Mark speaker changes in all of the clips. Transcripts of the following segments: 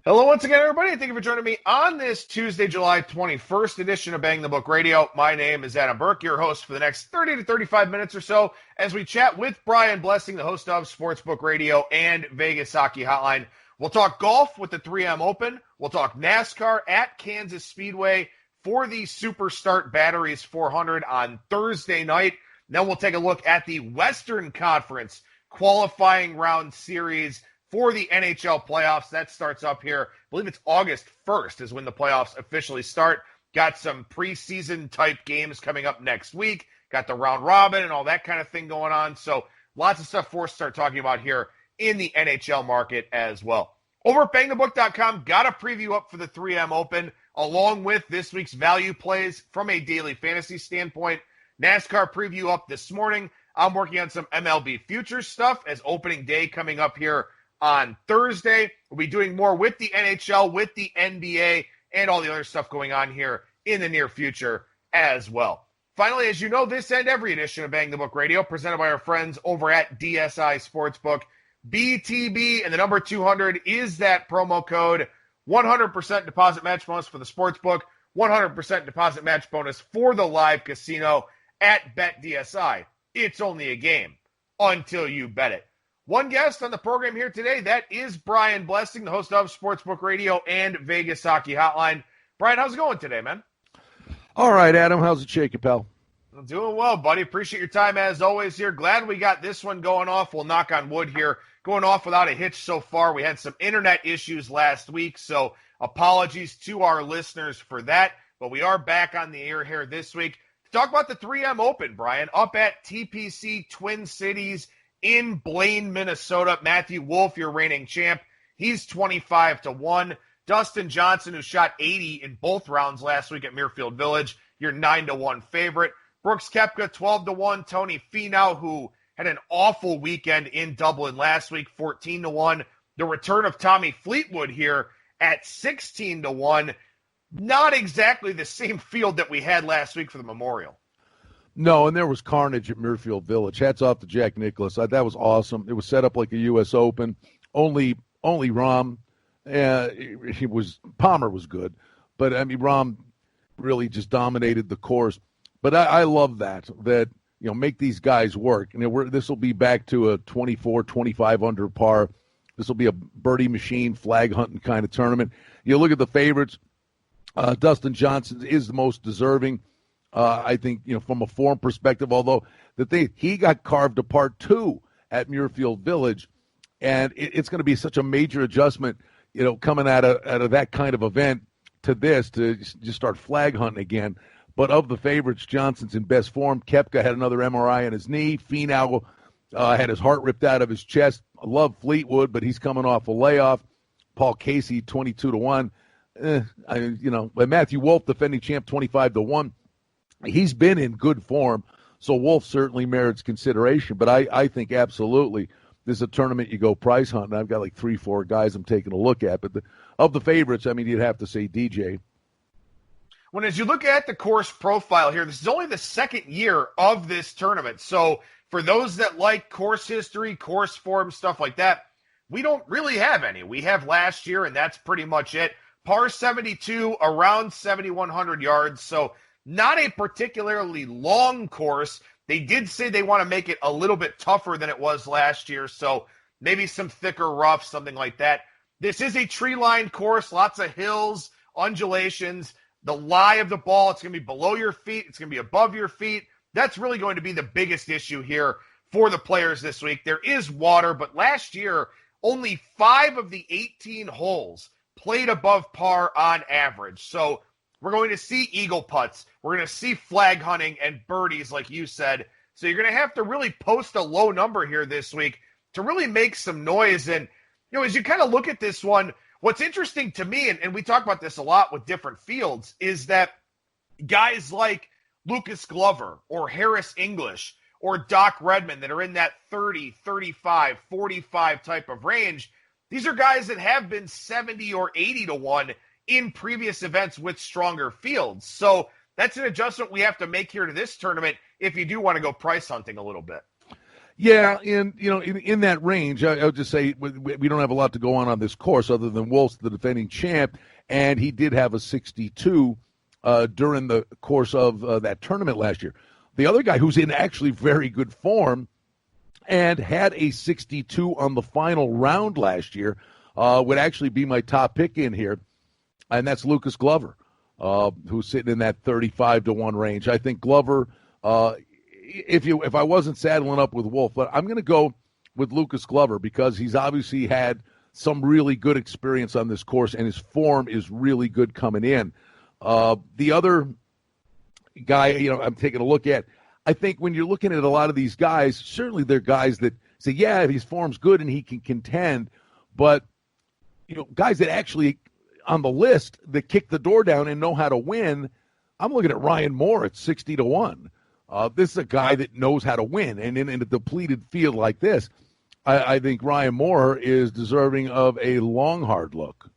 Speaker 1: Hello once again, everybody. Thank you for joining me on this Tuesday, July 21st edition of Bang the Book Radio. My name is Adam Burke, your host for the next 30 to 35 minutes or so as we chat with Brian Blessing, the host of Sportsbook Radio and Vegas Hockey Hotline. We'll talk golf with the 3M Open. We'll talk NASCAR at Kansas Speedway for the Super Start Batteries 400 on Thursday night. Then we'll take a look at the Western Conference qualifying round series for the NHL playoffs. That starts up here. I believe it's August 1st is when the playoffs officially start. Got some preseason type games coming up next week. Got the round robin and all that kind of thing going on. So lots of stuff for us to start talking about here in the NHL market as well. Over at bangthebook.com, got a preview up for the 3M Open, along with this week's value plays from a daily fantasy standpoint. NASCAR preview up this morning. I'm working on some MLB futures stuff as opening day coming up here on Thursday. We'll be doing more with the NHL, with the NBA, and all the other stuff going on here in the near future as well. Finally, as you know, this and every edition of Bang the Book Radio presented by our friends over at DSI Sportsbook. BTB and the number 200 is that promo code. 100% deposit match bonus for the Sportsbook. 100% deposit match bonus for the live casino at BetDSI. It's only a game until you bet it. One guest on the program here today, that is Brian Blessing, the host of Sportsbook Radio and Vegas Hockey Hotline. Brian, how's it going today, man?
Speaker 2: All right, Adam. How's it shaking, pal?
Speaker 1: I'm doing well, buddy. Appreciate your time as always here. Glad we got this one going off. We'll knock on wood here. Going off without a hitch so far. We had some internet issues last week, so apologies to our listeners for that. But we are back on the air here this week to talk about the 3M Open, Brian, up at TPC Twin Cities in Blaine, Minnesota. Matthew Wolff, your reigning champ, he's 25-1. Dustin Johnson, who shot 80 in both rounds last week at Muirfield Village, your 9-1 favorite. Brooks Koepka, 12-1. Tony Finau, who had an awful weekend in Dublin last week, 14-1. The return of Tommy Fleetwood here at 16-1. Not exactly the same field that we had last week for the Memorial.
Speaker 2: No, and there was carnage at Muirfield Village. Hats off to Jack Nicklaus. That was awesome. It was set up like a U.S. Open. Only Rahm. Palmer was good, but I mean Rahm really just dominated the course. But I love that make these guys work. And this will be back to a 24, 25 under par. This will be a birdie machine, flag hunting kind of tournament. You look at the favorites. Dustin Johnson is the most deserving. I think, from a form perspective, although he got carved apart too at Muirfield Village, and it's going to be such a major adjustment, coming out of that kind of event to this, to just start flag hunting again. But of the favorites, Johnson's in best form. Koepka had another MRI on his knee. Finau had his heart ripped out of his chest. I love Fleetwood, but he's coming off a layoff. Paul Casey, 22-1. Matthew Wolff, defending champ, 25-1. He's been in good form, so Wolff certainly merits consideration. But I think absolutely this is a tournament you go price hunting. I've got like 3-4 guys I'm taking a look at. But of the favorites, I mean, you'd have to say DJ.
Speaker 1: When as you look at the course profile here, this is only the second year of this tournament. So for those that like course history, course form, stuff like that, we don't really have any. We have last year, and that's pretty much it. Par 72, around 7,100 yards. So not a particularly long course. They did say they want to make it a little bit tougher than it was last year, so maybe some thicker rough, something like that. This is a tree-lined course, lots of hills, undulations. The lie of the ball, it's going to be below your feet. It's going to be above your feet. That's really going to be the biggest issue here for the players this week. There is water, but last year, only 5 of the 18 holes played above par on average. So we're going to see eagle putts. We're going to see flag hunting and birdies, like you said. So you're going to have to really post a low number here this week to really make some noise. And, as you kind of look at this one, what's interesting to me, and we talk about this a lot with different fields, is that guys like Lucas Glover or Harris English or Doc Redman that are in that 30, 35, 45 type of range, these are guys that have been 70 or 80-1 in previous events with stronger fields. So that's an adjustment we have to make here to this tournament if you do want to go price hunting a little bit.
Speaker 2: Yeah, and in that range, I would just say we don't have a lot to go on this course other than Wolf's the defending champ, and he did have a 62 during the course of that tournament last year. The other guy who's in actually very good form and had a 62 on the final round last year would actually be my top pick in here, and that's Lucas Glover, who's sitting in that 35-1 range. I think Glover. If I wasn't saddling up with Wolf, but I'm going to go with Lucas Glover because he's obviously had some really good experience on this course, and his form is really good coming in. The other guy, I'm taking a look at, I think when you're looking at a lot of these guys, certainly they're guys that say, yeah, his form's good and he can contend, but guys that actually on the list that kick the door down and know how to win, I'm looking at Ryan Moore at 60-1. This is a guy that knows how to win, and in a depleted field like this, I think Ryan Moore is deserving of a long, hard look.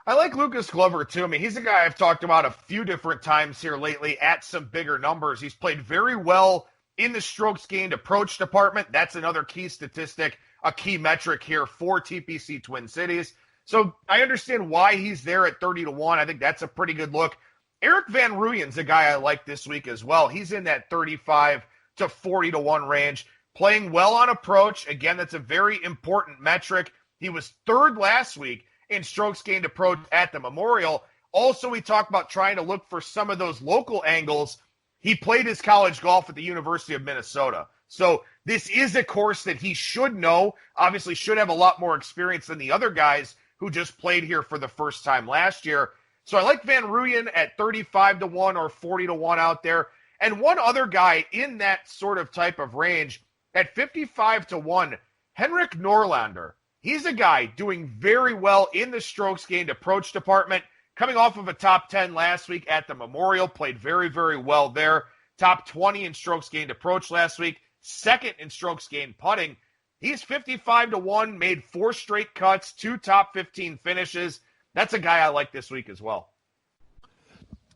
Speaker 1: I like Lucas Glover, too. I mean, he's a guy I've talked about a few different times here lately at some bigger numbers. He's played very well in the strokes gained approach department. That's another key statistic, a key metric here for TPC Twin Cities. So I understand why he's there at 30-1. I think that's a pretty good look. Eric Van Rooyen's a guy I like this week as well. He's in that 35 to 40-1 range, playing well on approach. Again, that's a very important metric. He was third last week in strokes gained approach at the Memorial. Also, we talked about trying to look for some of those local angles. He played his college golf at the University of Minnesota. So this is a course that he should know, obviously should have a lot more experience than the other guys who just played here for the first time last year. So I like Van Rooyen at 35-1 or 40-1 out there. And one other guy in that sort of type of range at 55-1, Henrik Norlander. He's a guy doing very well in the strokes gained approach department, coming off of a top 10 last week at the Memorial, played very, very well there. Top 20 in strokes gained approach last week, second in strokes gained putting. He's 55-1, made 4 straight cuts, 2 top 15 finishes. That's a guy I like this week as well.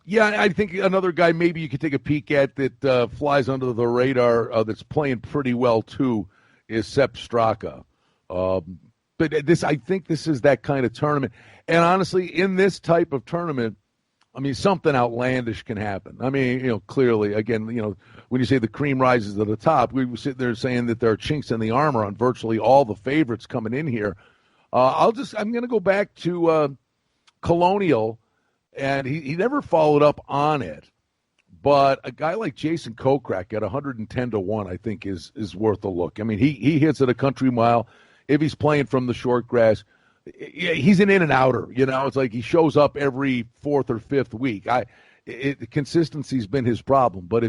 Speaker 2: Yeah, I think another guy maybe you could take a peek at that flies under the radar that's playing pretty well too is Sepp Straka. But I think this is that kind of tournament. And honestly, in this type of tournament, I mean, something outlandish can happen. I mean, clearly, again, when you say the cream rises to the top, we sit there saying that there are chinks in the armor on virtually all the favorites coming in here. I'm going to go back to Colonial, and he never followed up on it. But a guy like Jason Kokrak at 110-1, I think, is worth a look. I mean, he hits at a country mile. If he's playing from the short grass, he's an in and outer. It's like he shows up every 4th or 5th week. Consistency's been his problem, but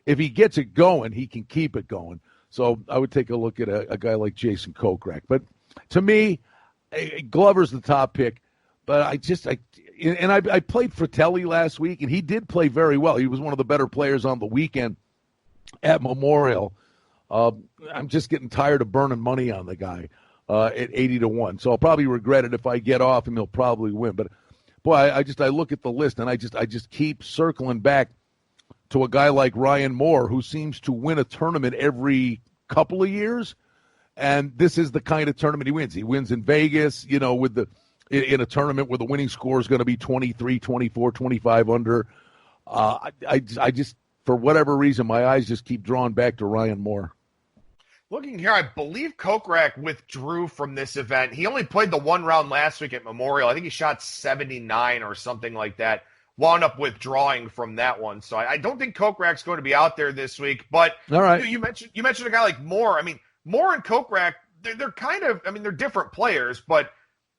Speaker 2: if he gets it going, he can keep it going. So I would take a look at a guy like Jason Kokrak. But to me, Glover's the top pick. But I played Fratelli last week, and he did play very well. He was one of the better players on the weekend at Memorial. I'm just getting tired of burning money on the guy at 80-1. So I'll probably regret it if I get off, and he'll probably win. But boy, I look at the list, and I just keep circling back to a guy like Ryan Moore, who seems to win a tournament every couple of years, and this is the kind of tournament he wins. He wins in Vegas, in a tournament where the winning score is going to be 23, 24, 25 under. I just, for whatever reason, my eyes just keep drawn back to Ryan Moore.
Speaker 1: Looking here, I believe Kokrak withdrew from this event. He only played the one round last week at Memorial. I think he shot 79 or something like that. Wound up withdrawing from that one. So I don't think Kokrak's going to be out there this week. But
Speaker 2: all right.
Speaker 1: You mentioned a guy like Moore. I mean, Moore and Kokrak, they're kind of, they're different players, but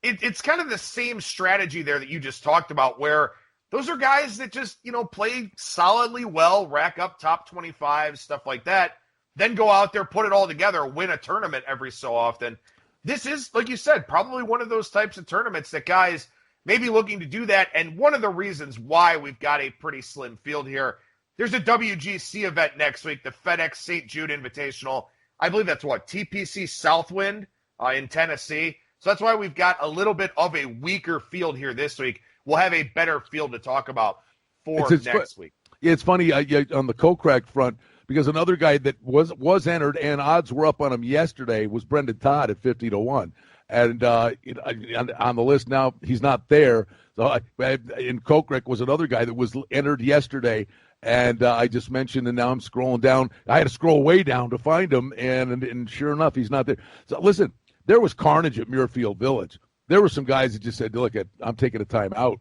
Speaker 1: it's kind of the same strategy there that you just talked about, where those are guys that just, play solidly well, rack up top 25, stuff like that, then go out there, put it all together, win a tournament every so often. This is, like you said, probably one of those types of tournaments that guys may be looking to do that. And one of the reasons why we've got a pretty slim field here, there's a WGC event next week, the FedEx St. Jude Invitational. I believe that's TPC Southwind in Tennessee. So that's why we've got a little bit of a weaker field here this week. We'll have a better field to talk about for next week.
Speaker 2: Yeah, it's funny on the Kokrak front because another guy that was entered and odds were up on him yesterday was Brendan Todd at 50-1. And on the list now, he's not there. So and Kokrick was another guy that was entered yesterday, and I just mentioned, and now I'm scrolling down. I had to scroll way down to find him, and sure enough, he's not there. So listen, there was carnage at Muirfield Village. There were some guys that just said, "Look, I'm taking a timeout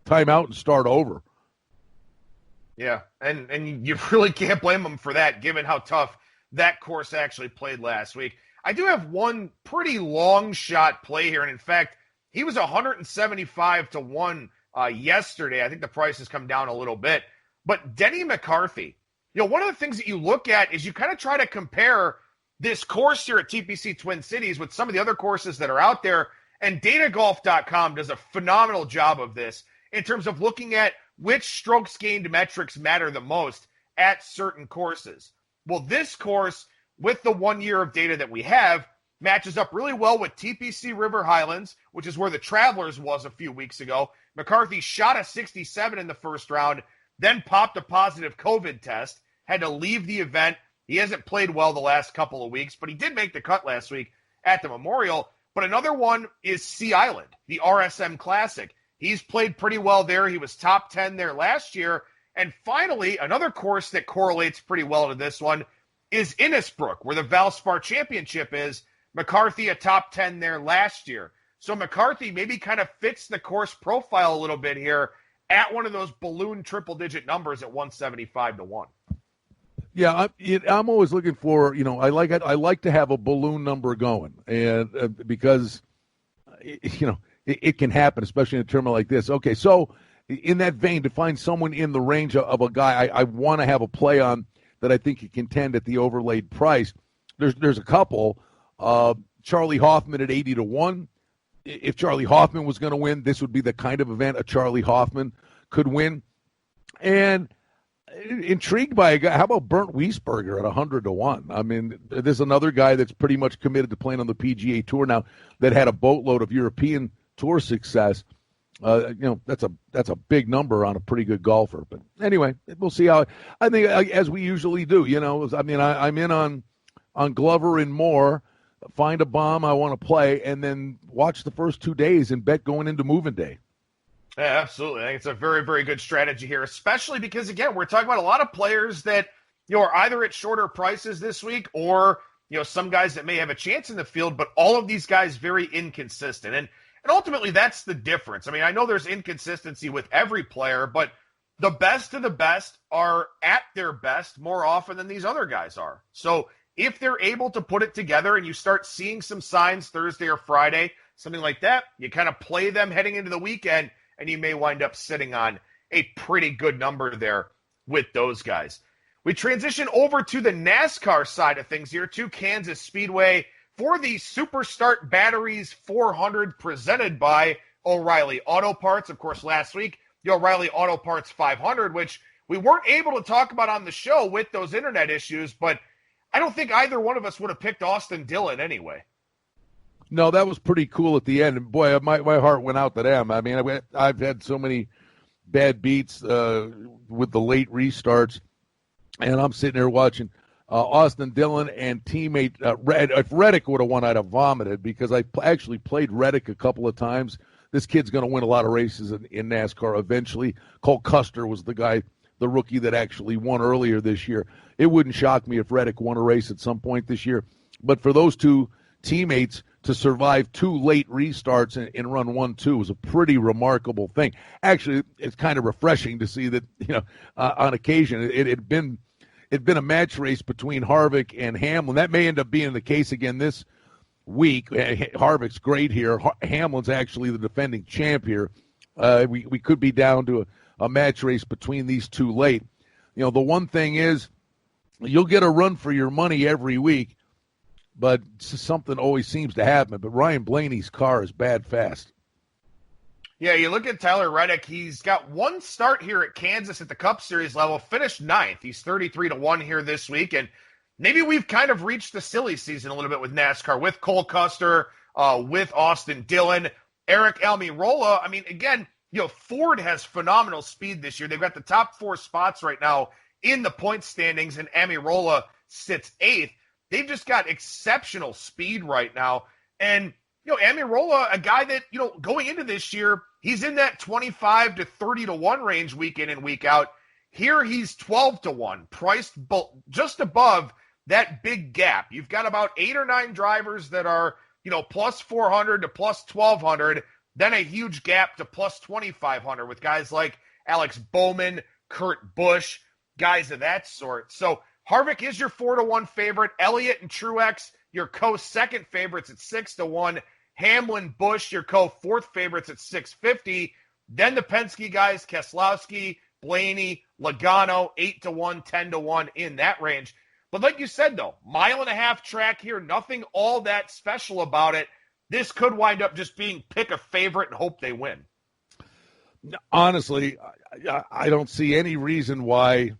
Speaker 2: and start over."
Speaker 1: Yeah, and you really can't blame them for that, given how tough that course actually played last week. I do have one pretty long shot play here, and in fact, he was 175-1 yesterday. I think the price has come down a little bit. But Denny McCarthy, one of the things that you look at is you kind of try to compare this course here at TPC Twin Cities with some of the other courses that are out there, and datagolf.com does a phenomenal job of this in terms of looking at which strokes gained metrics matter the most at certain courses. Well, this course, with the 1 year of data that we have, matches up really well with TPC River Highlands, which is where the Travelers was a few weeks ago. McCarthy shot a 67 in the first round, then popped a positive COVID test, had to leave the event. He hasn't played well the last couple of weeks, but he did make the cut last week at the Memorial. But another one is Sea Island, the RSM Classic. He's played pretty well there. He was top 10 there last year. And finally, another course that correlates pretty well to this one is Innisbrook, where the Valspar Championship is. McCarthy, a top 10 there last year. So McCarthy maybe kind of fits the course profile a little bit here at one of those balloon triple-digit numbers at 175-1.
Speaker 2: Yeah, I'm always looking for, I like to have a balloon number going, and because, it can happen, especially in a tournament like this. Okay, so in that vein, to find someone in the range of a guy I want to have a play on that I think can contend at the overlaid price, there's a couple. Charlie Hoffman at 80-1. If Charlie Hoffman was going to win, this would be the kind of event a Charlie Hoffman could win. And intrigued by a guy. How about Bernd Wiesberger at 100-1? I mean, there's another guy that's pretty much committed to playing on the PGA Tour now that had a boatload of European Tour success. That's a big number on a pretty good golfer. But anyway, we'll see how. I think as we usually do. I'm in on Glover and Moore. Find a bomb I want to play, and then watch the first 2 days and bet going into moving day.
Speaker 1: Yeah, absolutely. I think it's a very, very good strategy here, especially because, again, we're talking about a lot of players that, are either at shorter prices this week or, some guys that may have a chance in the field, but all of these guys very inconsistent. And ultimately, that's the difference. I mean, I know there's inconsistency with every player, but the best of the best are at their best more often than these other guys are. So if they're able to put it together and you start seeing some signs Thursday or Friday, something like that, you kind of play them heading into the weekend, and you may wind up sitting on a pretty good number there with those guys. We transition over to the NASCAR side of things here to Kansas Speedway for the Superstart Batteries 400 presented by O'Reilly Auto Parts. Of course, last week, the O'Reilly Auto Parts 500, which we weren't able to talk about on the show with those internet issues, but I don't think either one of us would have picked Austin Dillon anyway.
Speaker 2: No, that was pretty cool at the end. And boy, my heart went out to them. I mean, I've had so many bad beats with the late restarts, and I'm sitting there watching Austin Dillon and teammate if Reddick would have won, I'd have vomited because I actually played Reddick a couple of times. This kid's going to win a lot of races in NASCAR eventually. Cole Custer was the rookie that actually won earlier this year. It wouldn't shock me if Reddick won a race at some point this year. But for those two teammates to survive two late restarts and run 1-2 was a pretty remarkable thing. Actually, it's kind of refreshing to see that, on occasion it had been a match race between Harvick and Hamlin. That may end up being the case again this week. Harvick's great here. Hamlin's actually the defending champ here. We could be down to a match race between these two late. The one thing is you'll get a run for your money every week, but something always seems to happen. But Ryan Blaney's car is bad fast.
Speaker 1: Yeah, you look at Tyler Reddick. He's got one start here at Kansas at the Cup Series level, finished ninth. He's 33-1 here this week, and maybe we've kind of reached the silly season a little bit with NASCAR, with Cole Custer, with Austin Dillon, Eric Almirola. I mean, again, Ford has phenomenal speed this year. They've got the top four spots right now in the point standings, and Amirola sits 8th. They've just got exceptional speed right now. And, Amirola, a guy that, going into this year, he's in that 25 to 30 to 1 range week in and week out. Here he's 12 to 1, priced just above that big gap. You've got about 8 or 9 drivers that are, plus 400 to plus 1,200, then a huge gap to plus 2,500 with guys like Alex Bowman, Kurt Busch, guys of that sort. So Harvick is your 4 to 1 favorite. Elliott and Truex, your co-second favorites at 6 to 1. Hamlin, Busch, your co-fourth favorites at 650. Then the Penske guys, Keselowski, Blaney, Logano, 8 to 1, 10 to 1 in that range. But like you said, though, 1.5 mile track here, nothing all that special about it. This could wind up just being pick a favorite and hope they win.
Speaker 2: Honestly, I don't see any reason why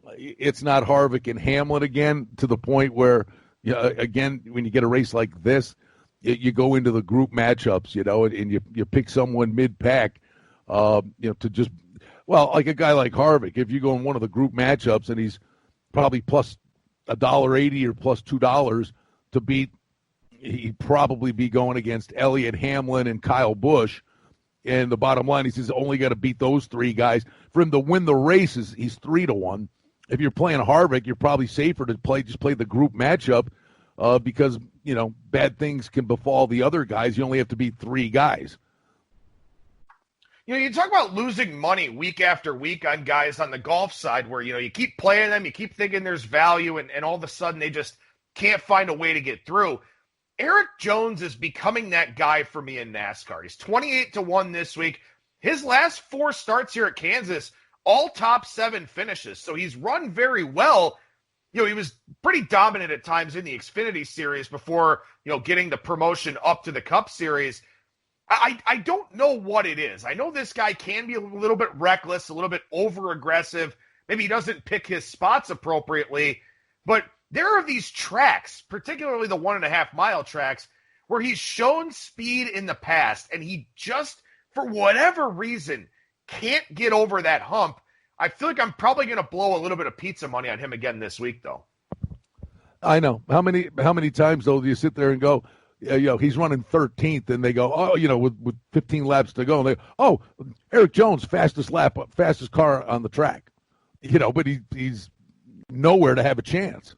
Speaker 2: it's not Harvick and Hamlin again, to the point where, again, when you get a race like this, you go into the group matchups, and you pick someone mid-pack, to just, like a guy like Harvick, if you go in one of the group matchups and he's probably plus $1.80 or plus $2 to beat, he'd probably be going against Elliott, Hamlin, and Kyle Busch. And the bottom line, he says only got to beat those 3 guys. For him to win the races, he's 3 to 1. If you're playing Harvick, you're probably safer to just play the group matchup because, bad things can befall the other guys. You only have to beat 3 guys.
Speaker 1: You talk about losing money week after week on guys on the golf side where, you keep playing them, you keep thinking there's value, and all of a sudden they just can't find a way to get through. Eric Jones is becoming that guy for me in NASCAR. He's 28 to 1 this week. His last 4 starts here at Kansas, all top 7 finishes. So he's run very well. He was pretty dominant at times in the Xfinity Series before, getting the promotion up to the Cup Series. I don't know what it is. I know this guy can be a little bit reckless, a little bit over-aggressive. Maybe he doesn't pick his spots appropriately. But there are these tracks, particularly the 1.5 mile tracks, where he's shown speed in the past, and he just, for whatever reason, can't get over that hump. I feel like I'm probably going to blow a little bit of pizza money on him again this week, though.
Speaker 2: I know. How many times, though, do you sit there and go, he's running 13th, and they go, with 15 laps to go, and they, Eric Jones, fastest car on the track, but he's nowhere to have a chance.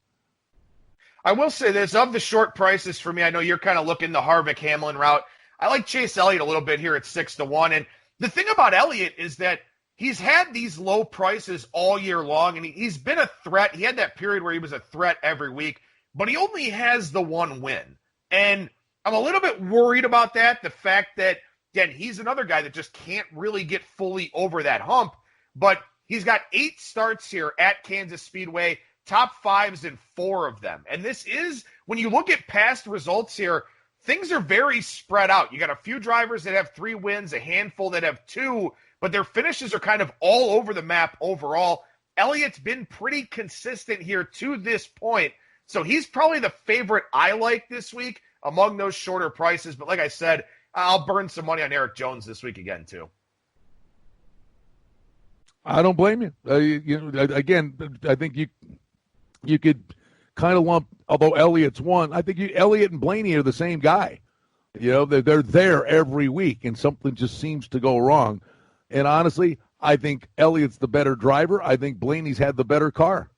Speaker 1: I will say this, of the short prices for me, I know you're kind of looking the Harvick Hamlin route. I like Chase Elliott a little bit here at 6 to 1, and the thing about Elliott is that he's had these low prices all year long, and he's been a threat. He had that period where he was a threat every week, but he only has the 1 win. And I'm a little bit worried about that, the fact that, again, he's another guy that just can't really get fully over that hump. But he's got 8 starts here at Kansas Speedway, top 5s in 4 of them. And this is, when you look at past results here, things are very spread out. You got a few drivers that have 3 wins, a handful that have 2, but their finishes are kind of all over the map overall. Elliott's been pretty consistent here to this point. So he's probably the favorite I like this week among those shorter prices. But like I said, I'll burn some money on Eric Jones this week again, too.
Speaker 2: I don't blame you. Again, I think you could kind of lump, although Elliott's won, I think Elliott and Blaney are the same guy. They're there every week, and something just seems to go wrong. And honestly, I think Elliott's the better driver. I think Blaney's had the better car.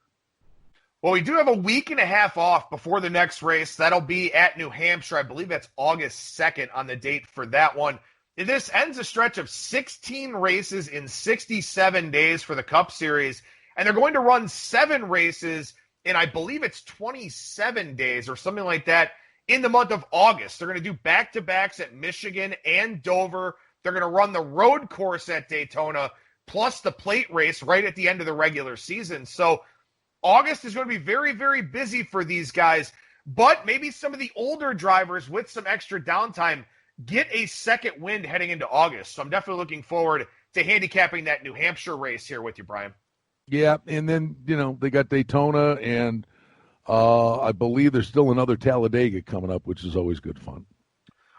Speaker 1: Well, we do have a week and a half off before the next race. That'll be at New Hampshire. I believe that's August 2nd on the date for that one. This ends a stretch of 16 races in 67 days for the Cup Series, and they're going to run 7 races in, I believe it's 27 days or something like that in the month of August. They're going to do back-to-backs at Michigan and Dover. They're going to run the road course at Daytona, plus the plate race right at the end of the regular season. So August is going to be very, very busy for these guys, but maybe some of the older drivers with some extra downtime get a second wind heading into August. So I'm definitely looking forward to handicapping that New Hampshire race here with you, Brian.
Speaker 2: Yeah, and then, they got Daytona, and I believe there's still another Talladega coming up, which is always good fun.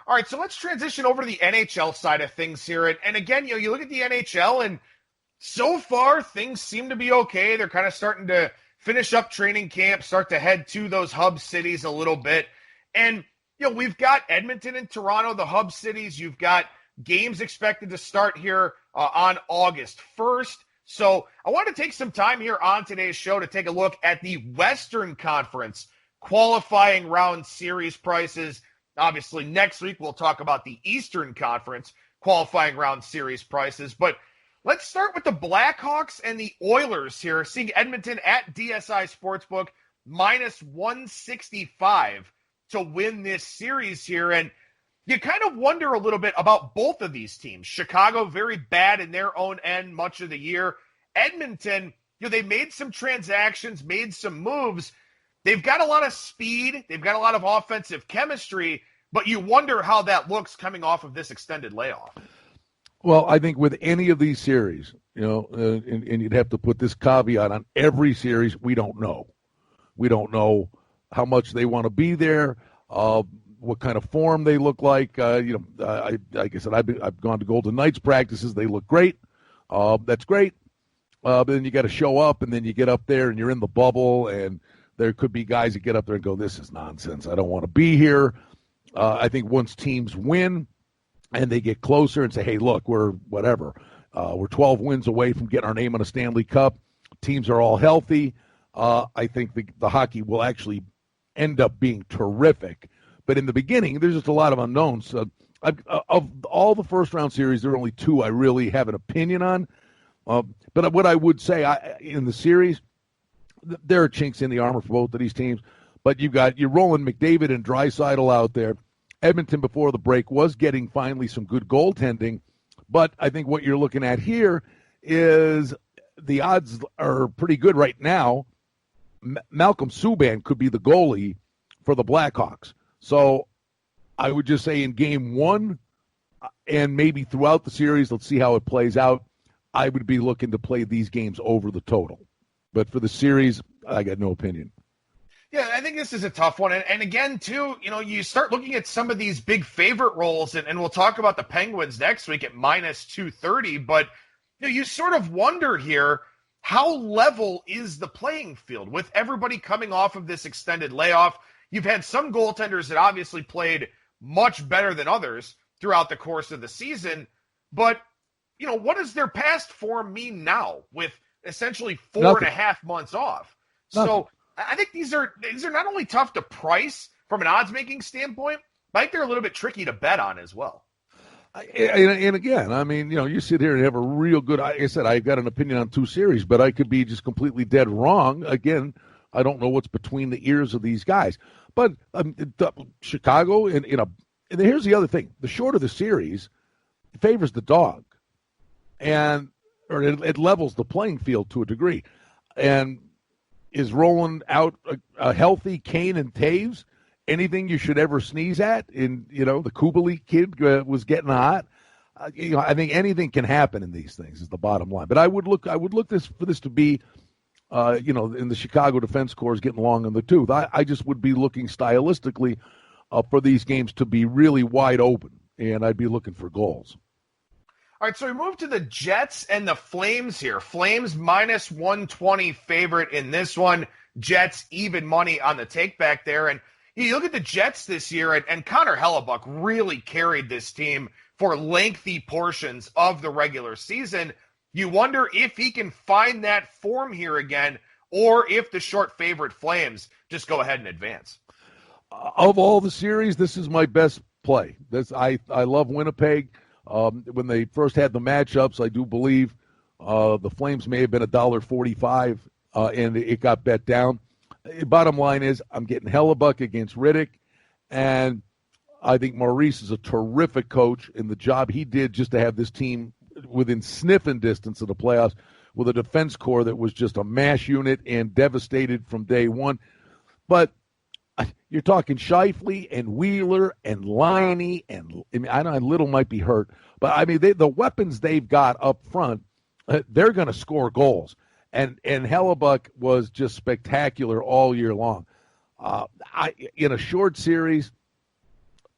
Speaker 1: All right, so let's transition over to the NHL side of things here. And again, you look at the NHL, and so far, things seem to be okay. They're kind of starting to finish up training camp, start to head to those hub cities a little bit. And, we've got Edmonton and Toronto, the hub cities. You've got games expected to start here on August 1st. So I want to take some time here on today's show to take a look at the Western Conference qualifying round series prices. Obviously, next week we'll talk about the Eastern Conference qualifying round series prices. But let's start with the Blackhawks and the Oilers here, seeing Edmonton at DSI Sportsbook minus 165 to win this series here. And you kind of wonder a little bit about both of these teams. Chicago, very bad in their own end much of the year. Edmonton, they made some transactions, made some moves. They've got a lot of speed. They've got a lot of offensive chemistry, but you wonder how that looks coming off of this extended layoff.
Speaker 2: Well, I think with any of these series, and you'd have to put this caveat on every series, we don't know. We don't know how much they want to be there, what kind of form they look like. Like I said, I've gone to Golden Knights practices. They look great. That's great. But then you got to show up, and then you get up there, and you're in the bubble, and there could be guys that get up there and go, this is nonsense. I don't want to be here. I think once teams win and they get closer and say, hey, look, we're 12 wins away from getting our name on a Stanley Cup. Teams are all healthy. I think the hockey will actually end up being terrific. But in the beginning, there's just a lot of unknowns. Of all the first-round series, there are only two I really have an opinion on. But what I would say in the series, there are chinks in the armor for both of these teams. But you're rolling McDavid and Draisaitl out there. Edmonton before the break was getting finally some good goaltending. But I think what you're looking at here is the odds are pretty good right now. Malcolm Subban could be the goalie for the Blackhawks. So I would just say in game one and maybe throughout the series, let's see how it plays out, I would be looking to play these games over the total. But for the series, I got no opinion.
Speaker 1: Yeah, I think this is a tough one. And again, too, you start looking at some of these big favorite roles, and we'll talk about the Penguins next week at minus 230. But you sort of wonder here, how level is the playing field with everybody coming off of this extended layoff? You've had some goaltenders that obviously played much better than others throughout the course of the season. But, what does their past form mean now with essentially 4.5 months off?
Speaker 2: Nothing.
Speaker 1: So I think these are not only tough to price from an odds-making standpoint, but I think they're a little bit tricky to bet on as well.
Speaker 2: And again, I mean, you sit here and have a real good, like I said, I've got an opinion on two series, but I could be just completely dead wrong. Again, I don't know what's between the ears of these guys. But Chicago, and here's the other thing. The shorter the series favors the dog. Or it levels the playing field to a degree. And is rolling out a healthy Kane and Taves anything you should ever sneeze at? The Kubalik kid was getting hot. I think anything can happen in these things is the bottom line. But I would look for this to be, in the Chicago Defense Corps is getting long in the tooth. I just would be looking stylistically for these games to be really wide open, and I'd be looking for goals.
Speaker 1: All right, so we move to the Jets and the Flames here. Flames minus 120 favorite in this one. Jets even money on the take back there. And you look at the Jets this year, and Connor Hellebuck really carried this team for lengthy portions of the regular season. You wonder if he can find that form here again, or if the short favorite Flames just go ahead and advance.
Speaker 2: Of all the series, this is my best play. I love Winnipeg. When they first had the matchups, I do believe the Flames may have been $1.45, and it got bet down. Bottom line is I'm getting Hellebuck against Riddick, and I think Maurice is a terrific coach in the job he did just to have this team within sniffing distance of the playoffs with a defense corps that was just a mash unit and devastated from day one. But you're talking Scheifele and Wheeler and Liney, and I know Little might be hurt, but I mean the weapons they've got up front, they're going to score goals. And Hellebuck was just spectacular all year long. In a short series,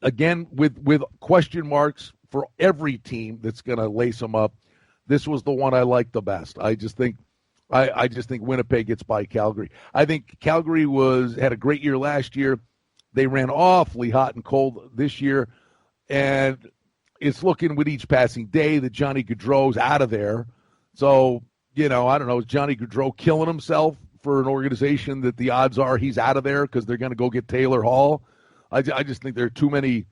Speaker 2: again with question marks for every team that's going to lace them up, this was the one I liked the best. I just think Winnipeg gets by Calgary. I think Calgary had a great year last year. They ran awfully hot and cold this year, and it's looking with each passing day that Johnny Gaudreau's out of there. So, I don't know, is Johnny Gaudreau killing himself for an organization that the odds are he's out of there because they're going to go get Taylor Hall? I just think there are too many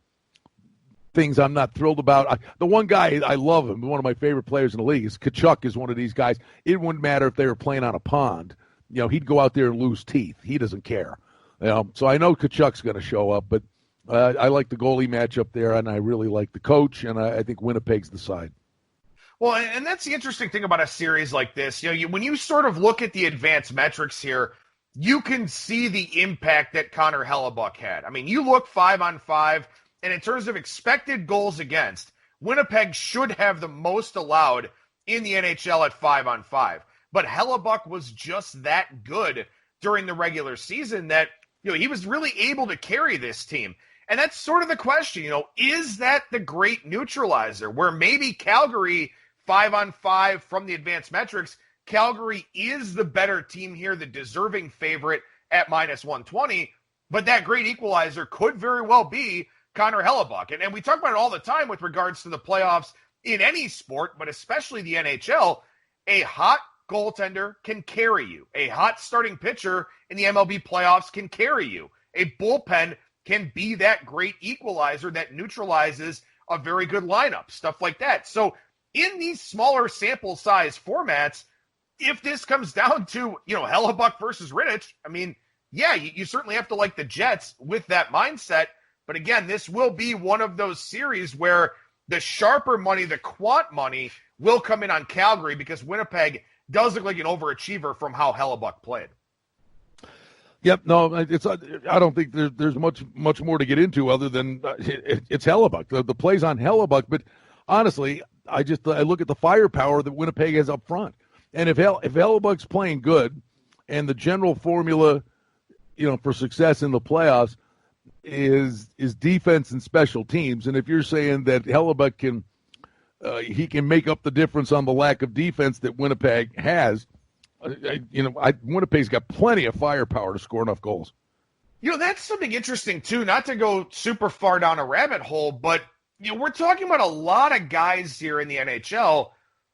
Speaker 2: things I'm not thrilled about. The one guy, I love him, one of my favorite players in the league, is Tkachuk is one of these guys. It wouldn't matter if they were playing on a pond. He'd go out there and lose teeth. He doesn't care. So I know Tkachuk's going to show up, but I like the goalie matchup there, and I really like the coach, and I think Winnipeg's the side.
Speaker 1: Well, and that's the interesting thing about a series like this. When you sort of look at the advanced metrics here, you can see the impact that Connor Hellebuck had. I mean, you look 5-on-5, and in terms of expected goals against, Winnipeg should have the most allowed in the NHL at 5-on-5. But Hellebuck was just that good during the regular season that he was really able to carry this team. And that's sort of the question, is that the great neutralizer where maybe Calgary 5-on-5 from the advanced metrics, Calgary is the better team here, the deserving favorite at -120, but that great equalizer could very well be Connor Hellebuck. And we talk about it all the time with regards to the playoffs in any sport, but especially the NHL. A hot goaltender can carry you. A hot starting pitcher in the MLB playoffs can carry you. A bullpen can be that great equalizer that neutralizes a very good lineup, stuff like that. So in these smaller sample size formats, if this comes down to, Hellebuck versus Rittich, I mean, yeah, you certainly have to like the Jets with that mindset. But again, this will be one of those series where the sharper money, the quant money, will come in on Calgary because Winnipeg does look like an overachiever from how Hellebuck played.
Speaker 2: Yep, no, I don't think there's much more to get into other than it's Hellebuck. The play's on Hellebuck, but honestly, I look at the firepower that Winnipeg has up front, and if Hellebuck's playing good, and the general formula, for success in the playoffs is defense and special teams, and if you're saying that Hellebuck can make up the difference on the lack of defense that Winnipeg has. Winnipeg's got plenty of firepower to score enough goals.
Speaker 1: That's something interesting, too, not to go super far down a rabbit hole, but, we're talking about a lot of guys here in the NHL.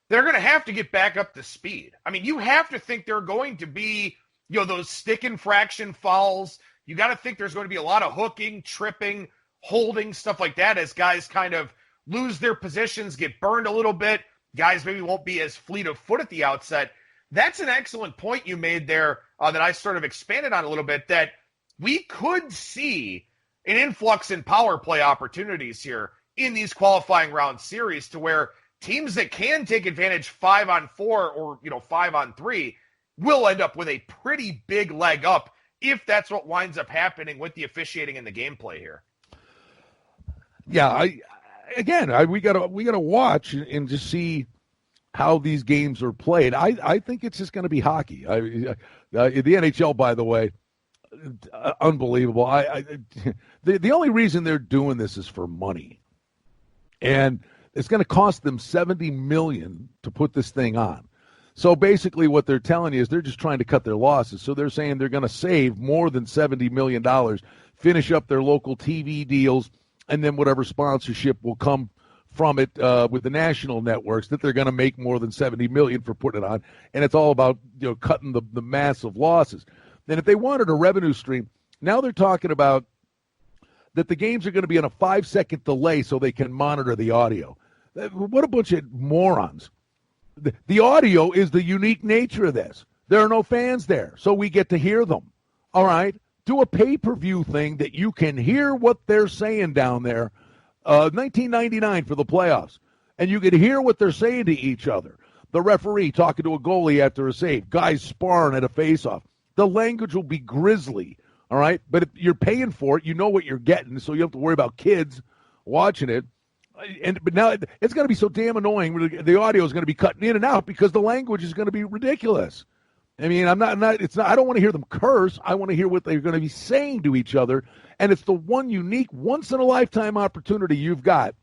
Speaker 1: They're going to have to get back up to speed. I mean, you have to think there are going to be, those stick infraction fouls. You got to think there's going to be a lot of hooking, tripping, holding, stuff like that as guys kind of lose their positions, get burned a little bit. Guys maybe won't be as fleet of foot at the outset. That's an excellent point you made there that I sort of expanded on a little bit, that we could see an influx in power play opportunities here in these qualifying round series to where teams that can take advantage 5-on-4 or 5-on-3 will end up with a pretty big leg up if that's what winds up happening with the officiating and the gameplay here.
Speaker 2: Yeah, we gotta watch and just see how these games are played. I think it's just going to be hockey. The NHL, by the way, unbelievable. The only reason they're doing this is for money, and it's going to cost them $70 million to put this thing on. So basically, what they're telling you is they're just trying to cut their losses. So they're saying they're going to save more than $70 million, finish up their local TV deals, and then whatever sponsorship will come from it with the national networks, that they're going to make more than $70 million for putting it on. And it's all about cutting the massive losses. Then if they wanted a revenue stream, now they're talking about that the games are going to be on a 5-second delay so they can monitor the audio. What a bunch of morons. The audio is the unique nature of this. There are no fans there, so we get to hear them. All right? Do a pay-per-view thing that you can hear what they're saying down there. 1999 for the playoffs. And you could hear what they're saying to each other. The referee talking to a goalie after a save. Guys sparring at a face-off. The language will be grisly, all right? But if you're paying for it, you know what you're getting, so you have to worry about kids watching it. But now it's going to be so damn annoying. The audio is going to be cutting in and out because the language is going to be ridiculous. I mean, I don't want to hear them curse. I want to hear what they're going to be saying to each other. And it's the one unique, once-in-a-lifetime opportunity you've got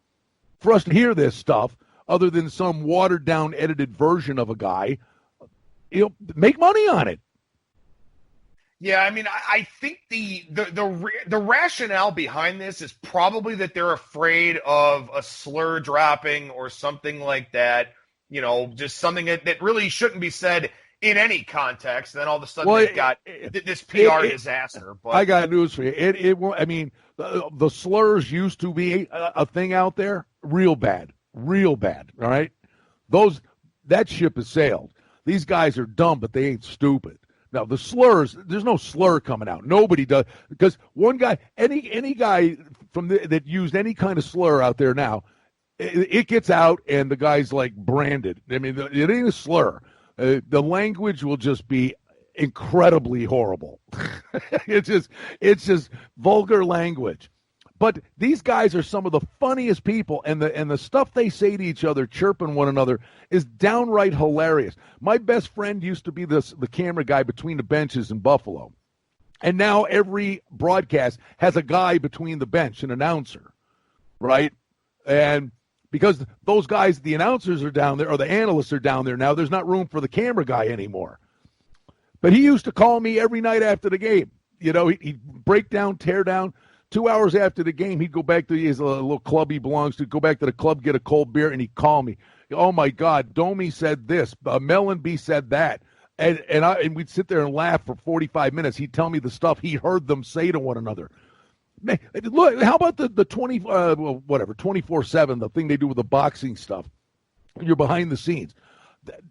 Speaker 2: for us to hear this stuff other than some watered-down, edited version of a guy. Make money on it.
Speaker 1: Yeah, I mean, I think the rationale behind this is probably that they're afraid of a slur dropping or something like that. Just something that really shouldn't be said in any context. And then all of a sudden they've got this PR disaster. But
Speaker 2: I got news for you. I mean, the slurs used to be a thing out there. Real bad. All right, that ship has sailed. These guys are dumb, but they ain't stupid. Now, the slurs, there's no slur coming out. Nobody does. Because one guy, any guy that used any kind of slur out there now, it gets out and the guy's like branded. I mean, it ain't a slur. The language will just be incredibly horrible. It's just vulgar language. But these guys are some of the funniest people, and the stuff they say to each other, chirping one another, is downright hilarious. My best friend used to be the camera guy between the benches in Buffalo. And now every broadcast has a guy between the bench, an announcer, right? And because those guys, the announcers are down there, or the analysts are down there now, there's not room for the camera guy anymore. But he used to call me every night after the game. He'd break down, tear down. 2 hours after the game, he'd go back to his little club he belongs to, go back to the club, get a cold beer, and he'd call me. Oh, my God, Domi said this. Mellenby said that. And we'd sit there and laugh for 45 minutes. He'd tell me the stuff he heard them say to one another. Man, look, how about the 24/7, the thing they do with the boxing stuff? You're behind the scenes.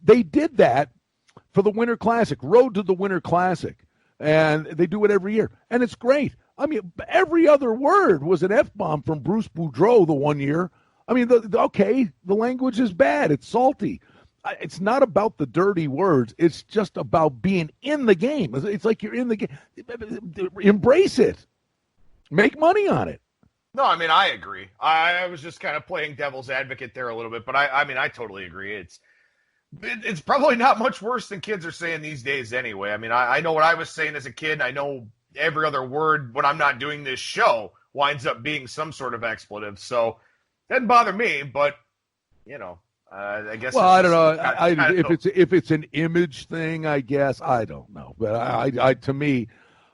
Speaker 2: They did that for the Winter Classic, Road to the Winter Classic. And they do it every year. And it's great. I mean, every other word was an F-bomb from Bruce Boudreau the one year. I mean, the language is bad. It's salty. It's not about the dirty words. It's just about being in the game. It's like you're in the game. Embrace it. Make money on it.
Speaker 1: No, I mean, I agree. I was just kind of playing devil's advocate there a little bit, but I mean, I totally agree. It's probably not much worse than kids are saying these days anyway. I mean, I know what I was saying as a kid. I know every other word when I'm not doing this show winds up being some sort of expletive. So it doesn't bother me, but, I guess.
Speaker 2: Well, I don't know. If it's an image thing, I guess. I don't know. But I to me,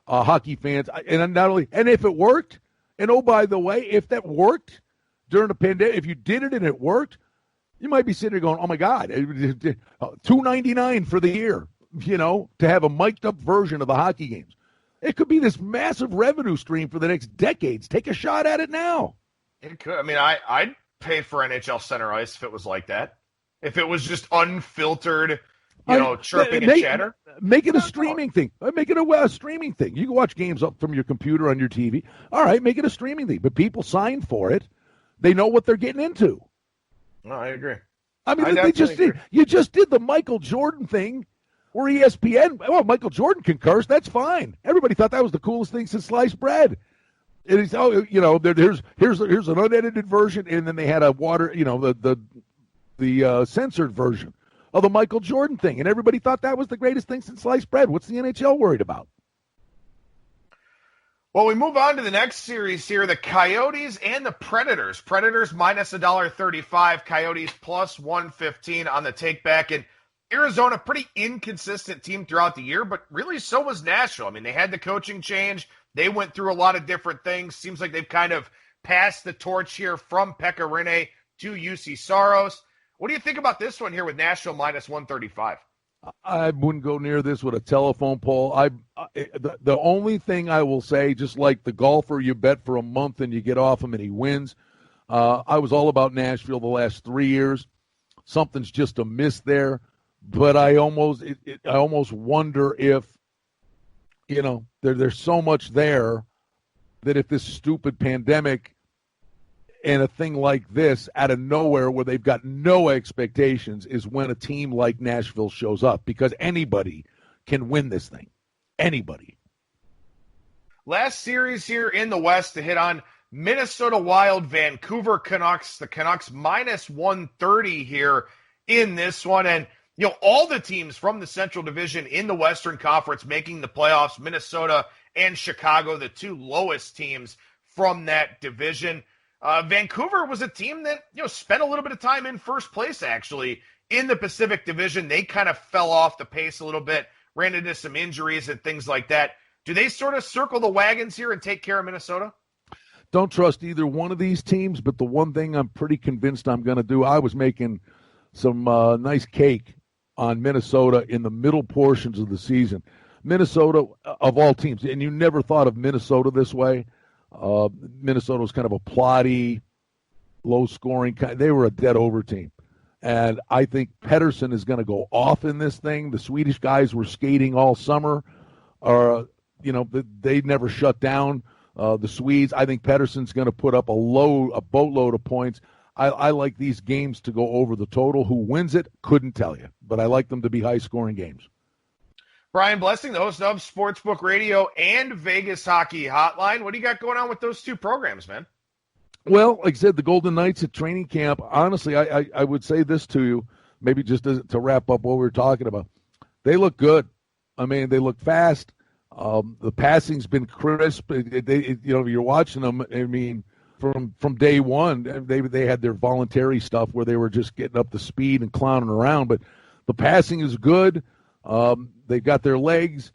Speaker 2: hockey fans, and not only, and if it worked, and oh, by the way, if that worked during the pandemic, if you did it and it worked, you might be sitting there going, oh, my God, $2.99 for the year, to have a mic'd up version of the hockey games. It could be this massive revenue stream for the next decades. Take a shot at it now.
Speaker 1: It could. I mean, I'd pay for NHL Center Ice if it was like that. If it was just unfiltered, chirping and chatter.
Speaker 2: Make it a streaming thing. Make it a streaming thing. You can watch games up from your computer on your TV. All right, make it a streaming thing. But people sign for it. They know what they're getting into.
Speaker 1: No, I agree.
Speaker 2: I mean, you just did the Michael Jordan thing where ESPN, well, Michael Jordan can curse. That's fine. Everybody thought that was the coolest thing since sliced bread. It is, here's an unedited version, and then they had a the censored version of the Michael Jordan thing, and everybody thought that was the greatest thing since sliced bread. What's the NHL worried about?
Speaker 1: Well, we move on to the next series here, the Coyotes and the Predators. Predators minus $1.35, Coyotes plus 115 on the takeback. And Arizona, pretty inconsistent team throughout the year, but really so was Nashville. I mean, they had the coaching change. They went through a lot of different things. Seems like they've kind of passed the torch here from Pekka Rinne to UC Saros. What do you think about this one here with Nashville minus 135?
Speaker 2: I wouldn't go near this with a telephone pole. The only thing I will say, just like the golfer you bet for a month and you get off him and he wins, I was all about Nashville the last 3 years. Something's just amiss there, but I almost wonder if, there's so much there that if this stupid pandemic and a thing like this out of nowhere where they've got no expectations is when a team like Nashville shows up, because anybody can win this thing. Anybody.
Speaker 1: Last series here in the West to hit on Minnesota Wild, Vancouver Canucks. The Canucks minus 130 here in this one. And, all the teams from the Central Division in the Western Conference making the playoffs, Minnesota and Chicago, the two lowest teams from that division. Vancouver was a team that, spent a little bit of time in first place, actually, in the Pacific Division. They kind of fell off the pace a little bit, ran into some injuries and things like that. Do they sort of circle the wagons here and take care of Minnesota?
Speaker 2: Don't trust either one of these teams, but the one thing I'm pretty convinced I'm going to do, I was making some nice cake on Minnesota in the middle portions of the season. Minnesota, of all teams, and you never thought of Minnesota this way. Minnesota was kind of a plotty, low-scoring kind. They were a dead-over team. And I think Pettersson is going to go off in this thing. The Swedish guys were skating all summer. They never shut down the Swedes. I think Pettersson's going to put up a boatload of points. I like these games to go over the total. Who wins it, couldn't tell you. But I like them to be high-scoring games.
Speaker 1: Brian Blessing, the host of Sportsbook Radio and Vegas Hockey Hotline. What do you got going on with those two programs, man?
Speaker 2: Well, like I said, the Golden Knights at training camp, honestly, I would say this to you, maybe just to wrap up what we were talking about. They look good. I mean, they look fast. The passing's been crisp. You're watching them, I mean, from day one, they had their voluntary stuff where they were just getting up to speed and clowning around, but the passing is good. They've got their legs.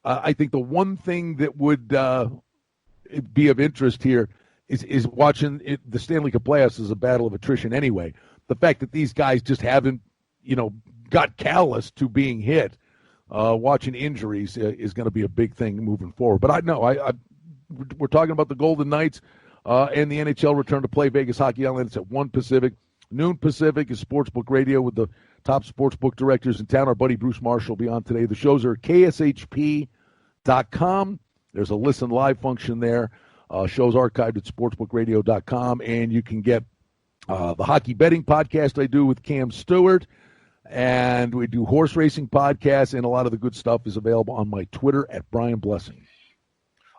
Speaker 2: I think the one thing that would be of interest here is watching the Stanley Cup playoffs is a battle of attrition anyway. The fact that these guys just haven't, got callous to being hit, watching injuries is going to be a big thing moving forward. But we're talking about the Golden Knights and the NHL return to play. Vegas Hockey Island. It's at 1 Pacific. Noon Pacific is Sportsbook Radio with the top sportsbook directors in town. Our buddy Bruce Marshall will be on today. The shows are kshp.com. There's a listen live function there. Shows archived at sportsbookradio.com. And you can get the hockey betting podcast I do with Cam Stewart. And we do horse racing podcasts, and a lot of the good stuff is available on my Twitter at Brian Blessing.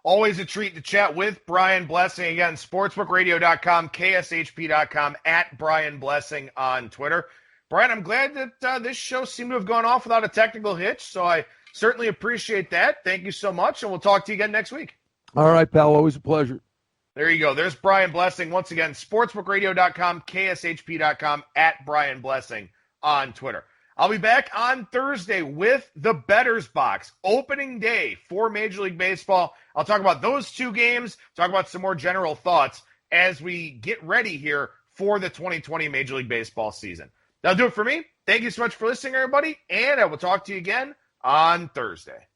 Speaker 1: Always a treat to chat with Brian Blessing. Again, sportsbookradio.com, kshp.com, at Brian Blessing on Twitter. Brian, I'm glad that this show seemed to have gone off without a technical hitch, so I certainly appreciate that. Thank you so much, and we'll talk to you again next week.
Speaker 2: All right, pal. Always a pleasure.
Speaker 1: There you go. There's Brian Blessing. Once again, sportsbookradio.com, kshp.com, at Brian Blessing on Twitter. I'll be back on Thursday with the Bettor's Box, opening day for Major League Baseball. I'll talk about those two games, talk about some more general thoughts as we get ready here for the 2020 Major League Baseball season. That'll do it for me. Thank you so much for listening, everybody, and I will talk to you again on Thursday.